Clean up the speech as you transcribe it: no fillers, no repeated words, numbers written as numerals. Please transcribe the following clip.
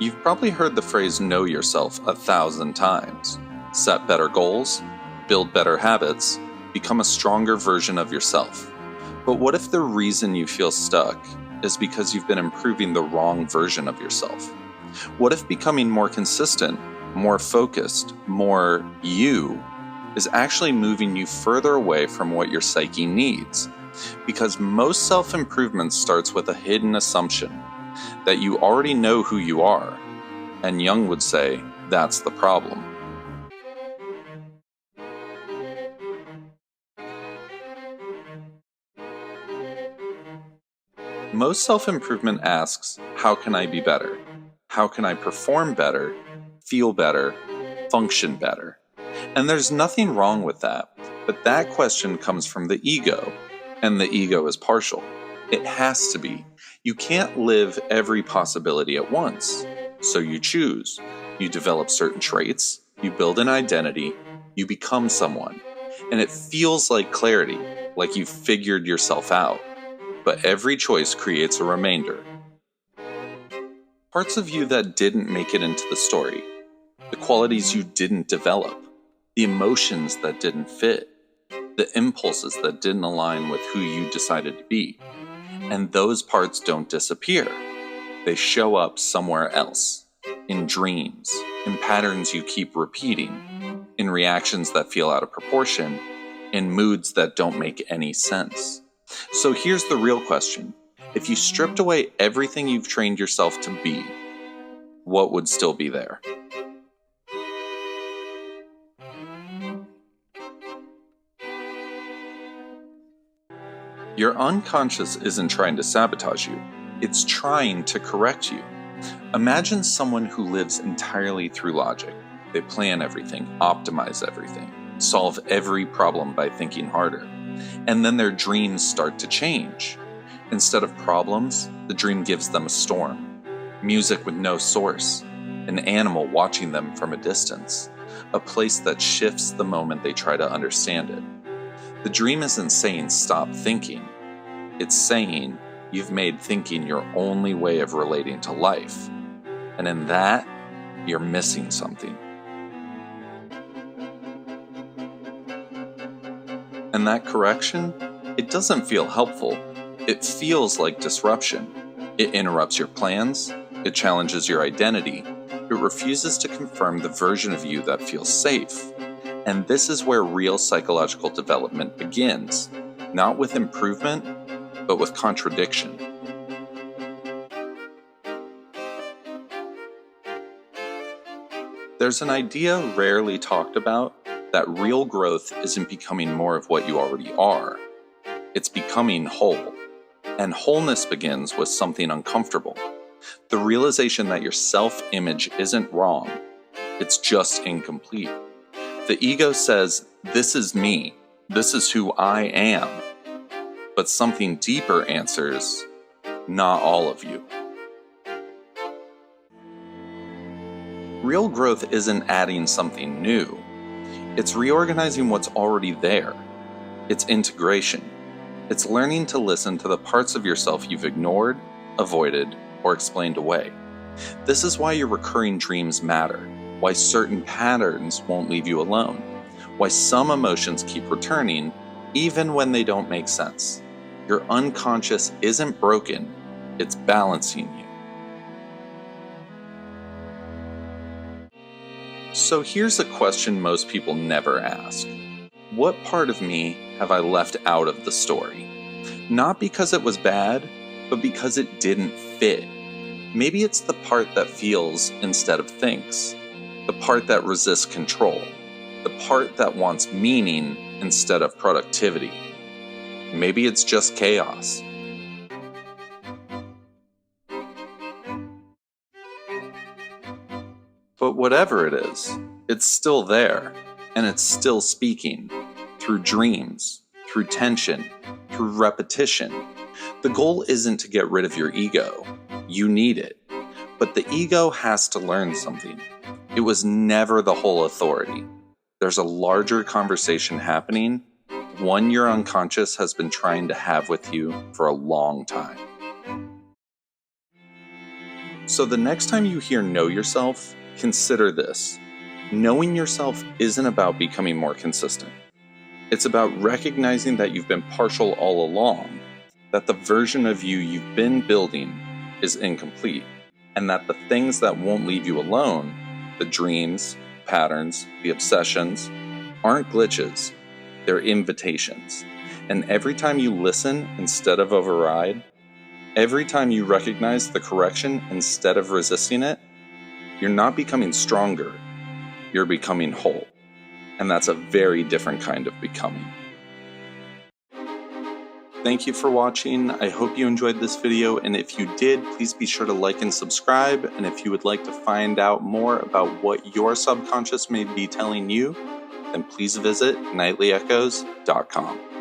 You've probably heard the phrase know yourself 1,000 times. Set better goals, build better habits, become a stronger version of yourself. But what if the reason you feel stuck is because you've been improving the wrong version of yourself? What if becoming more consistent, more focused, more you is actually moving you further away from what your psyche needs? Because most self-improvement starts with a hidden assumption that you already know who you are, and Jung would say that's the problem. Most self-improvement asks, how can I be better? How can I perform better, feel better, function better? And there's nothing wrong with that, but that question comes from the ego, and the ego is partial. It has to be. You can't live every possibility at once. So you choose. You develop certain traits, you build an identity, you become someone. And it feels like clarity, like you've figured yourself out. But every choice creates a remainder. Parts of you that didn't make it into the story, the qualities you didn't develop, the emotions that didn't fit, the impulses that didn't align with who you decided to be. And those parts don't disappear. They show up somewhere else, in dreams, in patterns you keep repeating, in reactions that feel out of proportion, in moods that don't make any sense. So here's the real question. If you stripped away everything you've trained yourself to be, what would still be there? Your unconscious isn't trying to sabotage you. It's trying to correct you. Imagine someone who lives entirely through logic. They plan everything, optimize everything, solve every problem by thinking harder. And then their dreams start to change. Instead of problems, the dream gives them a storm, music with no source, an animal watching them from a distance, a place that shifts the moment they try to understand it. The dream isn't saying stop thinking. It's saying you've made thinking your only way of relating to life. And in that, you're missing something. And that correction, it doesn't feel helpful. It feels like disruption. It interrupts your plans. It challenges your identity. It refuses to confirm the version of you that feels safe. And this is where real psychological development begins, not with improvement, but with contradiction. There's an idea rarely talked about that real growth isn't becoming more of what you already are. It's becoming whole. And wholeness begins with something uncomfortable. The realization that your self-image isn't wrong. It's just incomplete. The ego says, this is me. This is who I am. But something deeper answers, not all of you. Real growth isn't adding something new. It's reorganizing what's already there. It's integration. It's learning to listen to the parts of yourself you've ignored, avoided, or explained away. This is why your recurring dreams matter, why certain patterns won't leave you alone, why some emotions keep returning even when they don't make sense. Your unconscious isn't broken, it's balancing you. So here's a question most people never ask. What part of me have I left out of the story? Not because it was bad, but because it didn't fit. Maybe it's the part that feels instead of thinks, the part that resists control, the part that wants meaning instead of productivity. Maybe it's just chaos. But whatever it is, it's still there, and it's still speaking, through dreams, through tension, through repetition. The goal isn't to get rid of your ego. You need it. But the ego has to learn something. It was never the whole authority. There's a larger conversation happening, one your unconscious has been trying to have with you for a long time. So the next time you hear know yourself, consider this. Knowing yourself isn't about becoming more consistent. It's about recognizing that you've been partial all along, that the version of you you've been building is incomplete, and that the things that won't leave you alone, the dreams, patterns, the obsessions, aren't glitches, they're invitations. And every time you listen instead of override, every time you recognize the correction instead of resisting it, you're not becoming stronger, you're becoming whole. And that's a very different kind of becoming. Thank you for watching. I hope you enjoyed this video, and if you did, please be sure to like and subscribe. And if you would like to find out more about what your subconscious may be telling you, then please visit nightlyechoes.com.